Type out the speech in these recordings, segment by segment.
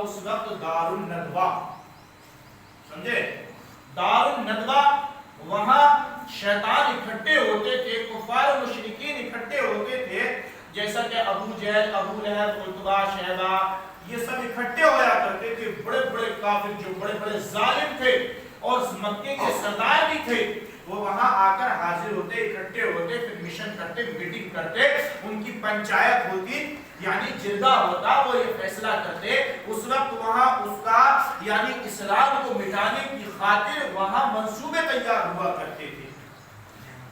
उस वक्त दारुन नदवा, समझे, दारुन नदवा, वहां शैतान इकट्ठे होते थे, कुफार मुशरिकीन इकट्ठे होते थे, जैसा कि अबू जहल, अबू लहब, उतबा, शैबा, ये सब इकट्ठे होया करते थे। बड़े बड़े काफिर जो बड़े बड़े जालिम थे और मक्के के सरदार भी थे, वो वहां आकर हाजिर होते, इकट्ठे होते, फिर मिशन करते, मीटिंग करते, उनकी पंचायत होती, यानी जिरगा होता, वो ये फैसला करते। उस वक्त वहां उसका यानी इस्लाम को मिटाने की खातिर वहां मंसूबे तैयार हुआ करते थे।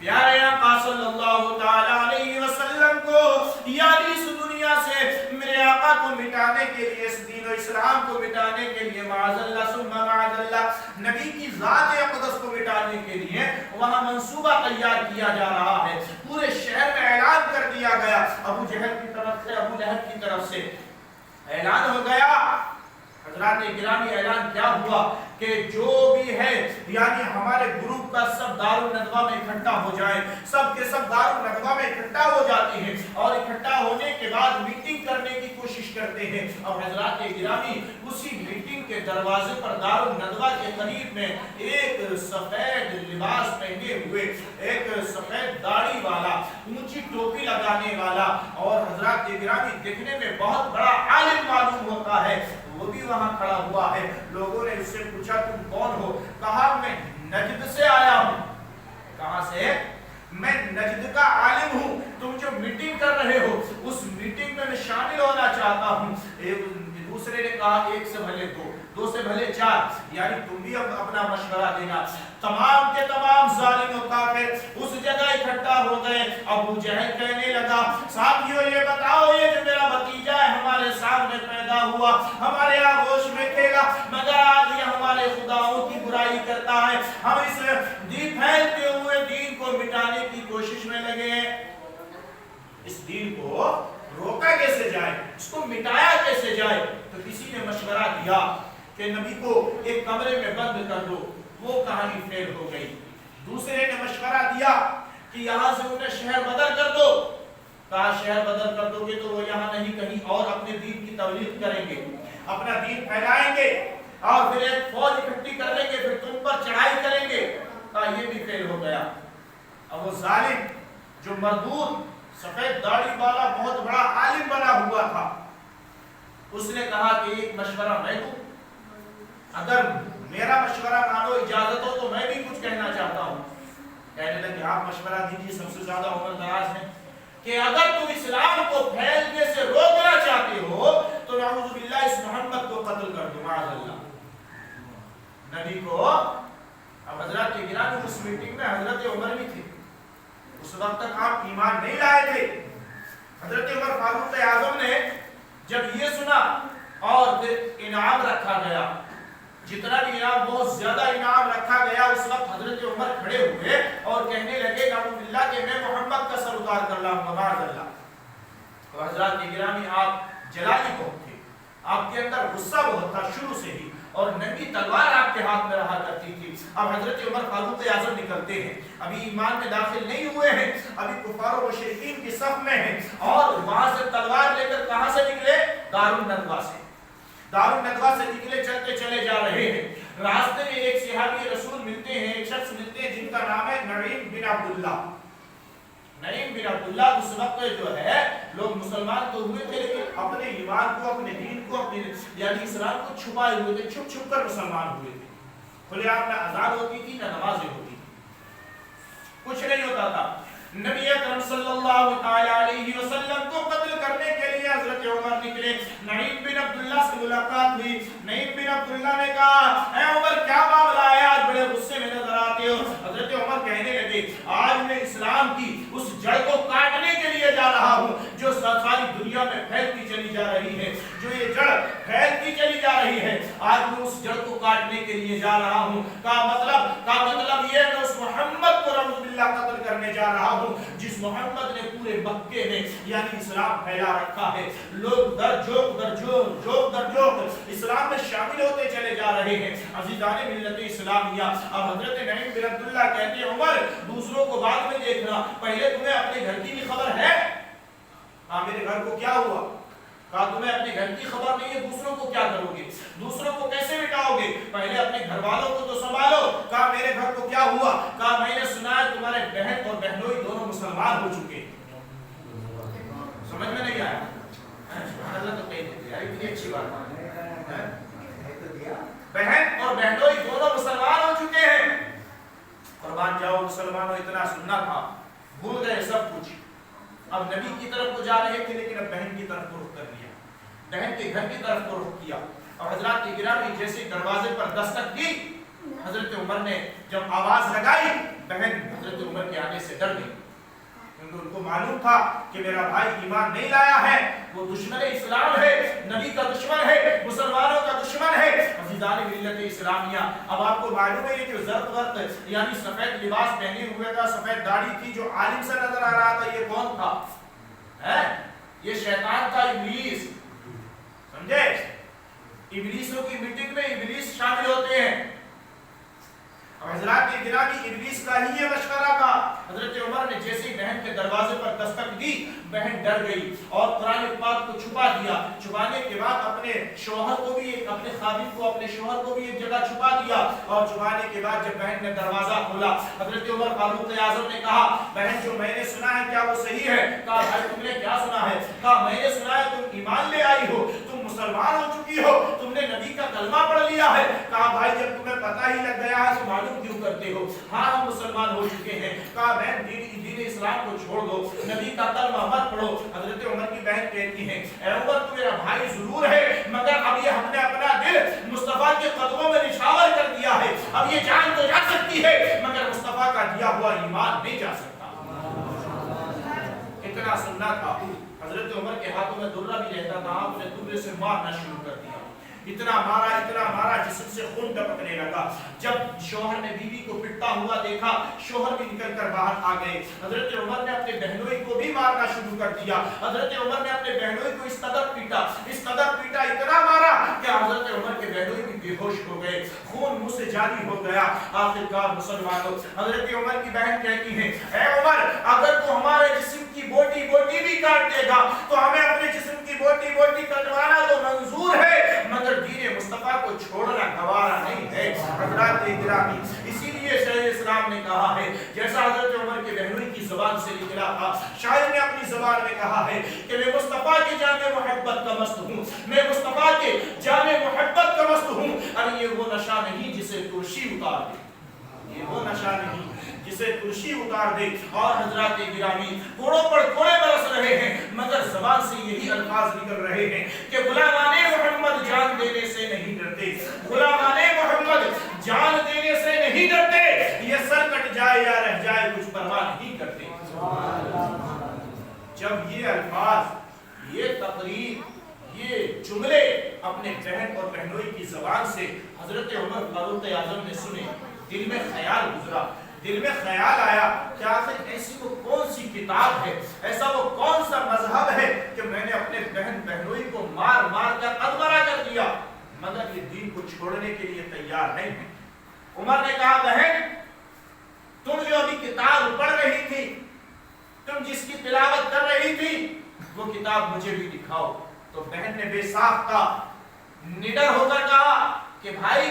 प्यारे आका सल्लल्लाहु ताला अलैहि वसल्लम को यानी इस दुनिया से मेरे आका को मिटाने के लिए, इस दीन और इस्लाम को मिटाने के लिए, माअज़ल्लाह सुम्मा माअज़ल्लाह, नबी की ज़ात अक़दस को मिटाने के लिए वहां मंसूबा तैयार किया जा रहा है। पूरे शहर में ऐलान कर दिया गया, अबू जहल की तरफ से, अबू लहब की तरफ से ऐलान हो गया। हज़रात गिरामी, ऐलान क्या हुआ कि जो भी है यानी हमारे ग्रुप का सब दारुल नदवा में इकट्ठा हो जाए। सब के सब दारुल नदवा में इकट्ठा हो जाते हैं और इकट्ठा होने के बाद मीटिंग करने की कोशिश करते हैं। और हज़रात गिरामी, उसी मीटिंग के दरवाजे पर दारुल नदवा के करीब में एक सफेद लिबास पहने हुए, एक सफेद दाढ़ी वाला, ऊंची टोपी लगाने वाला और हज़रात गिरामी देखने में बहुत बड़ा आलिम मालूम होता है, वो भी वहां खड़ा हुआ है। लोगों ने उससे पूछा तुम कौन हो? कहा मैं नजद से आया हूं। कहां से? मैं नजद का आलिम हूं। तुम जो मीटिंग कर रहे हो उस मीटिंग में मैं शामिल होना चाहता हूं। दूसरे ने कहा एक से भले दो, दो से भले चार, यानी तुम भी अब अपना मशवरा देना। तमाम के तमाम जालिम और काफिर उस जगह इकट्ठा हो गए। अबू जहल कहने लगा, साथियों ये बताओ, ये जो मेरा भतीजा है हमारे सामने पैदा हुआ, हमारे आगोश में खेला, मगर आज ये हमारे खुदाओं की बुराई करता है। हम इस दीन फैलते हुए दीन को मिटाने की कोशिश में लगे हैं। इस दीन को रोका कैसे जाए, इसको मिटाया कैसे जाए? तो किसी ने मशवरा दिया कि नबी को एक कमरे में बंद कर दो। वो कहानी फेल हो गई। दूसरे ने मशवरा दिया कि यहाँ से उन्हें शहर बदल कर दो। कहा शहर बदल कर दोगे तो वो यहाँ नहीं कहीं और अपने दीन की तबलीग करेंगे, अपना दीन फैलाएंगे और फिर एक फौज इकट्ठी कर लेंगे, फिर तुम पर चढ़ाई करेंगे। कहा ये भी फेल हो गया। अब वो जालिम जो मरदूद सफेद दाढ़ी वाला बहुत बड़ा आलिम बना हुआ था, उसने कहा कि एक मशवरा मैं दूं, अगर मेरा मशवरा मानो, इजाजत हो तो मैं भी कुछ कहना चाहता हूं। कहने लगे आप मशवरा दीजिए। सबसे ज्यादा उम्र दराज है कि अगर तुम इस्लाम को फैलने से रोकना चाहते हो तो नाऊज़ु बिल्लाह इस मोहम्मद को कत्ल कर दो, माअज़ल्लाह, नबी को। अब हजरत गिरामी उस मीटिंग में हजरत उमर भी थे। उस वक्त तक आप ईमान नहीं लाए थे। हजरत उमर फारूक आज़म ने जब ये सुना और फिर इनाम रखा गया, जितना भी इनाम, बहुत ज्यादा इनाम रखा गया, उस वक्त हजरत उमर खड़े हुए और कहने लगे नाऊज़ुबिल्लाह कि मैं मोहम्मद का सर उतार कर लाऊंगा, माअज़ल्लाह। तो हजरत गिरामी, आप जलाली बहुत थे, आपके अंदर गुस्सा बहुत था शुरू से ही, और नंगी तलवार आपके हाथ में रहा करती थी। अब हजरत उमर फारूक आज़म निकलते हैं, अभी ईमान में दाखिल नहीं हुए हैं, अभी कुफार और मुशरिकीन की सफ में हैं, और वहां से तलवार लेकर कहां से निकले? दारुल नदवा से। दारुल नदवा से निकले, चलते चले जा रहे हैं। रास्ते में एक सहाबी रसूल मिलते हैं, एक शख्स मिलते हैं जिनका नाम है नईम बिन अब्दुल्ला। नईम बिन अब्दुल्ला उस वक्त जो है लोग मुसलमान तो हुए थे, लेकिन अपने ईमान को, अपने दीन को, अपने यानी इस्लाम को छुपाए हुए थे, छुप छुप कर मुसलमान हुए थे। खुलेआम ना अज़ान होती थी, ना नमाजें होती थी, कुछ नहीं होता था। नबी अकरम सल्लल्लाहु अलैहि वसल्लम को कत्ल करने के लिए हजरत उमर निकले। नईम बिन अब्दुल्ला से मुलाकात हुई। नईम बिन अब्दुल्ला ने कहा, ऐ उमर क्या मामला है, आज बड़े गुस्से में नजर आते हो। हजरत उमर कहने लगे, आज मैं इस्लाम की उस जड़ को काटने के लिए जा रहा हूँ जो सारी दुनिया में फैलती चली जा रही है, जो ये जड़ फैलती चली जा रही है, आज मैं उस जड़ को काटने के लिए जा रहा हूँ। का मतलब ये है, मैं उस मोहम्मद को रसूलुल्लाह कत्ल करने जा रहा हूँ जिस मोहम्मद ने पूरे मक्के में यानी इस्लाम फैला रखा है। लोग दर जोक इस्लाम में शामिल होते चले जा रहे हैं। अज़ीज़ाने मिल्लत इस्लामिया। अब हजरत नईम बिन अब्दुल्ला कहते हैं, उमर दूसरों को बाद में देखना, पहले तुम्हें अपने घर की भी खबर है? हाँ, मेरे घर को क्या हुआ? कहा तुम्हें अपने घर گھر کی خبر نہیں ہے دوسروں کو کیا کرو گے, دوسروں کو کیسے مٹاؤ گے؟ پہلے اپنے گھر والوں کو تو سنبھالو. کہا میرے گھر کو کیا ہوا؟ کہا میں نے سنا ہے تمہارے بہن اور بہنوئی دونوں مسلمان ہو چکے. سمجھ میں نہیں آیا؟ اللہ تو کہہ دیتے یار اتنی اچھی بات ہے, بہن اور بہنوئی دونوں مسلمان ہو چکے ہیں. قربان جاؤ مسلمانوں, اتنا سننا تھا, بھول گئے سب کچھ. اب نبی کی طرف کو جا رہے تھے لیکن اب بہن کی طرف کو رخ کر لیا, بہن کے گھر کی طرف کو رخ کیا. اور حضرات کی گرامی جیسے دروازے پر دستک دی, حضرت عمر نے جب آواز لگائی, بہن حضرت عمر کے آنے سے ڈر گئی, کیونکہ ان کو معلوم تھا کہ میرا بھائی ایمان نہیں لایا ہے, وہ دشمن اسلام ہے, نبی کا دشمن ہے, مسلمانوں کا دشمن ہے. عزیزان ملت اسلامیہ, اب آپ کو معلوم ہے کہ زرد وقت یعنی سفید لباس پہنے ہوئے تھا, سفید داڑھی تھی, جو عالم سے نظر آ رہا تھا, یہ کون تھا؟ یہ شیطان تھا, ابلیس. سمجھے؟ ابلیسوں کی میٹنگ میں ابلیس شامل ہوتے ہیں. اور حضرات کی گرامی ابلیس کا ہی یہ مشورہ تھا. حضرت عمر نے جیسے ہی بہن کے دروازے پر دستک دی, بہن ڈر گئی اور قرآن پاک کو چھپا دیا. چھپانے کے بعد اپنے شوہر کو بھی, اپنے خادم کو, اپنے شوہر کو بھی ایک جگہ چھپا دیا. اور چھپانے کے بعد جب بہن نے دروازہ کھولا, حضرت عمر فاروق اعظم نے کہا بہن جو میں نے سنا ہے کیا وہ صحیح ہے؟ کہا بھائی تم نے کیا سنا ہے؟ کہا میں نے سنا ہے تم ایمان لے آئی ہو, تم مسلمان ہو چکی ہو, تم نے نبی کا کلمہ پڑھ لیا ہے. کہا بھائی جب تمہیں پتہ ہی لگ گیا ہے تو معلوم کیوں کرتے ہو؟ ہاں ہم مسلمان ہو چکے ہیں. کہا بہن دین اسلام کو چھوڑ دو, نبی کا کلمہ مت پڑھو. حضرت عمر کی بہن کہتی ہے اے عمر تو میرا بھائی ضرور ہے, مگر اب یہ ہم نے اپنا دل مصطفیٰ کے قدموں میں نشاور کر دیا ہے. اب یہ جان تو جا سکتی ہے مگر مصطفیٰ کا دیا ہوا ایمان نہیں جا سکتا. اتنا سننا تھا. حضرت عمر کے ہاتھوں میں درہ بھی رہتا تھا, آپ نے درے سے مارنا شروع کر دیا. اتنا مارا جسم سے خون ٹپکنے لگا. جب شوہر نے بیوی کو پٹتا ہوا دیکھا, شوہر بھی نکل کر باہر آ گئے. حضرت عمر نے اپنے بہنوئی کو بھی مارنا شروع کر دیا. حضرت عمر نے اپنے بہنوئی کو اس قدر پیٹا, اتنا مارا کہ حضرت عمر کے بہنوئی بھی بے ہوش ہو گئے, خون منہ سے جاری ہو گیا. آخرکار مسلمانوں, حضرت عمر کی بہن کہتی ہیں اے عمر اگر تو ہمارے جسم کی بوٹی بھی کاٹ دے گا تو ہمیں اپنے جسم کی بوٹی کٹوانا تو منظور ہے, مگر دین مصطفیٰ کو چھوڑنا گوارا نہیں ہے. حضرات گرامی, اسی لیے شیخ اسلام نے کہا ہے جیسا حضرت عمر کے بہنوئی کی زبان سے نکلا تھا, شاعر نے اپنی زبان میں کہا ہے کہ میں مصطفیٰ کے جام محبت کا مست ہوں, میں مصطفیٰ کے جام محبت کا مست ہوں. ارے یہ وہ نشہ نہیں جسے ترشی اتار دے, یہ وہ نشہ نہیں جسے ترشی اتار دے. اور حضرات گرامی, کوڑوں پر کوڑے برس رہے ہیں مگر زبان سے یہی الفاظ نکل رہے ہیں کہ غلامان محمد جان دینے سے نہیں ڈرتے, غلامان محمد جان دینے سے نہیں ڈرتے, یہ سر کٹ جائے یا رہ جائے کچھ پرواہ نہیں کرتے. جب یہ الفاظ, یہ تقریر, یہ جملے اپنے بہن اور بہنوئی کی زبان سے حضرت عمر فاروق اعظم نے سنے, دل میں خیال گزرا, دل میں خیال آیا کہ آخر ایسی وہ کون سی کتاب ہے, ایسا وہ کون سا مذہب ہے کہ میں نے اپنے بہن بہنوئی کو مار کر ادمرا کر دیا, مگر یہ دین کو چھوڑنے کے لیے تیار نہیں ہے. عمر نے کہا بہن تم جو ابھی کتاب پڑھ رہی تھی, تم جس کی تلاوت کر رہی تھی, وہ کتاب مجھے بھی دکھاؤ. تو بہن نے بے ساختہ نڈر ہو کر کہا کہ بھائی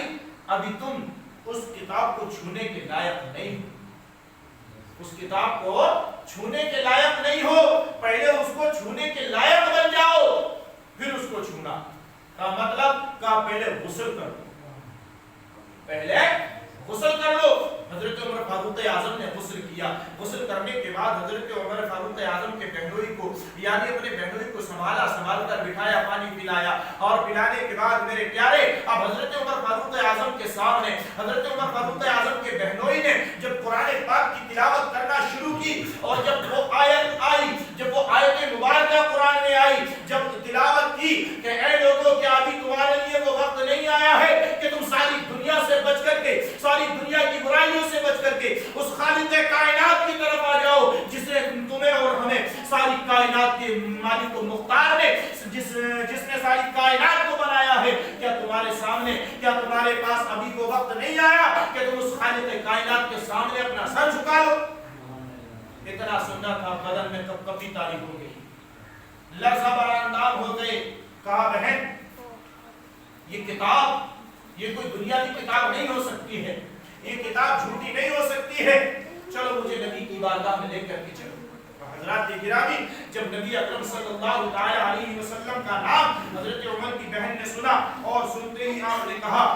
ابھی تم اس کتاب کو چھونے کے لائق نہیں ہو, اس کتاب کو چھونے کے لائق نہیں ہو, پہلے اس کو چھونے کے لائق بن جاؤ پھر اس کو چھونا. کا مطلب کا پہلے غسل کر لو, پہلے غسل کر لو. حضرت عمر فاروق اعظم نے غسل کیا. غسل کرنے کے بعد حضرت عمر فاروق اعظم کے بہنوئی کو یعنی اپنے بہنوئی کو سنبھال کر بٹھایا, پانی پلایا, اور پلانے کے بعد میرے پیارے اب حضرت عمر فاروق اعظم کے سامنے حضرت عمر فاروق اعظم کے بہنوئی نے جب قرآن پاک کی تلاوت کرنا شروع کی, اور جب وہ آیت آئی, جب وہ آیت مبارکہ قرآن میں آئی, جب تلاوت کی کہ اے لوگوں کیا ابھی تمہارے لیے وہ وقت نہیں آیا ہے کہ تم ساری دنیا سے بچ کر کے, ساری دنیا کی برائیوں سے بچ کر کے اس خالق کائنات کی طرف آ جاؤ جس نے تمہیں اور ہمیں ساری کائنات کے مالک و مختار نے, جس نے ساری کائنات کو بنایا ہے. کیا تمہارے سامنے, کیا تمہارے پاس ابھی وہ وقت نہیں آیا کہ تم اس خالق کائنات کے سامنے اپنا سر جھکا لو؟ اتنا سننا تھا, بدن میں کب کبھی تاریخ ہو گئی, لرزہ براندام ہو گئے, कहा बहन ये किताब ये कोई दुनिया की किताब नहीं हो सकती है, ये किताब झूठी नहीं हो सकती है, चलो मुझे नबी की बारगाह में लेकर के चलो। हजरत गिरामी जब नबी अकरम सल्लल्लाहु अलैहि वसल्लम का नाम हजरत उमर की बहन ने सुना और सुनते ही आपने कहा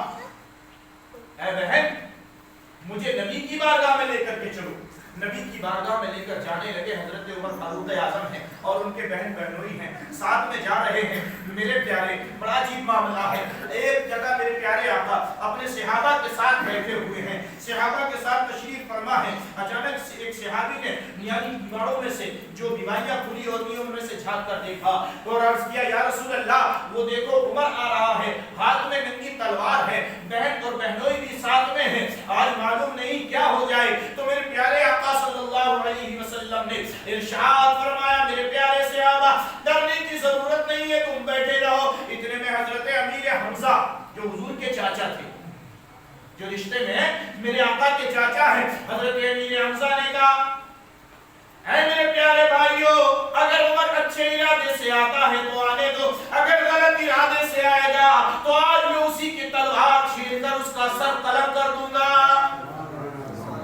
ऐ बहन मुझे नबी की बारगाह में लेकर के चलो। नबी की बारगाह में लेकर जाने लगे। हजरत उमर फारूक आजम हैं और उनके बहन बहनोई हैं, साथ में जा रहे हैं। मेरे प्यारे बड़ा अजीब मामला है। एक जगह मेरे प्यारे आका अपने सहाबा के साथ बैठे हुए हैं, सहाबा के साथ तशरीफ फरमा है। अचानक से एक सहाबी ने यानी दीवारों में से जो दीवारियां खुली होती हैं उनमें से झांक कर देखा और अर्ज किया या रसूल अल्लाह वो देखो उमर आ रहा है, हाथ में नंगी तलवार है, बहन और बहनोई भी साथ में है, आज मालूम नहीं क्या हो जाए। तो मेरे प्यारे आका सल्लल्लाहु अलैहि वसल्लम ने इरशाद फरमाया मेरे प्यारे सहाबा डरने की जरूरत नहीं है, तुम बैठे रहो। इतने में हजरत अमीर हमजा जो हुजूर के चाचा थे, जो रिश्ते में मेरे आका के चाचा हैं, हजरत अमीर हमजा ने कहा ऐ मेरे प्यारे भाइयों अगर उमर अच्छे इरादे से आता है तो आने दो, अगर गलत इरादे से आएगा तो आज मैं उसी की तलवार छीनकर उसका सर कलम कर दूंगा,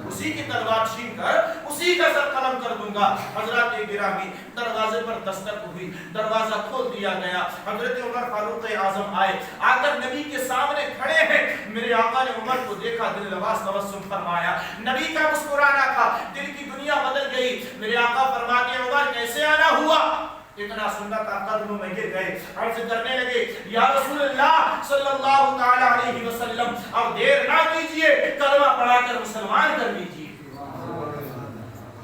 उसी की तलवार छीनकर उसी का सर कलम कर दूंगा। हजरत गिरामी दरवाजे पर दस्तक हुई, दरवाजा खोल दिया गया। हजरत उमर फारूक आजम आए, आकर नबी के सामने खड़े हैं। मेरे आका ने उमर को देखा, दिल लवास तबस्सुम फरमाया, नबी का मुस्कुराना था, दिल की दुनिया बदल गई। मेरे आका फरमाते उमर कैसे आना हुआ? इतना सुनना था कदमों में गिर गए, अर्ज करने लगे या रसूल अल्लाह सल्लल्लाहु ताला अलैहि वसल्लम अब देर ना कीजिए, कलमा पढ़ाकर मुसलमान कर लीजिए।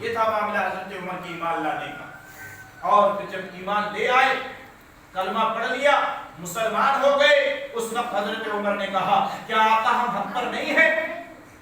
ये था मामला हजरत उमर की ईमान लाने का। और फिर जब ईमान ले आए, कलमा पढ़ लिया, मुसलमान हो गए, उस वक्त हजरत उमर ने कहा क्या आका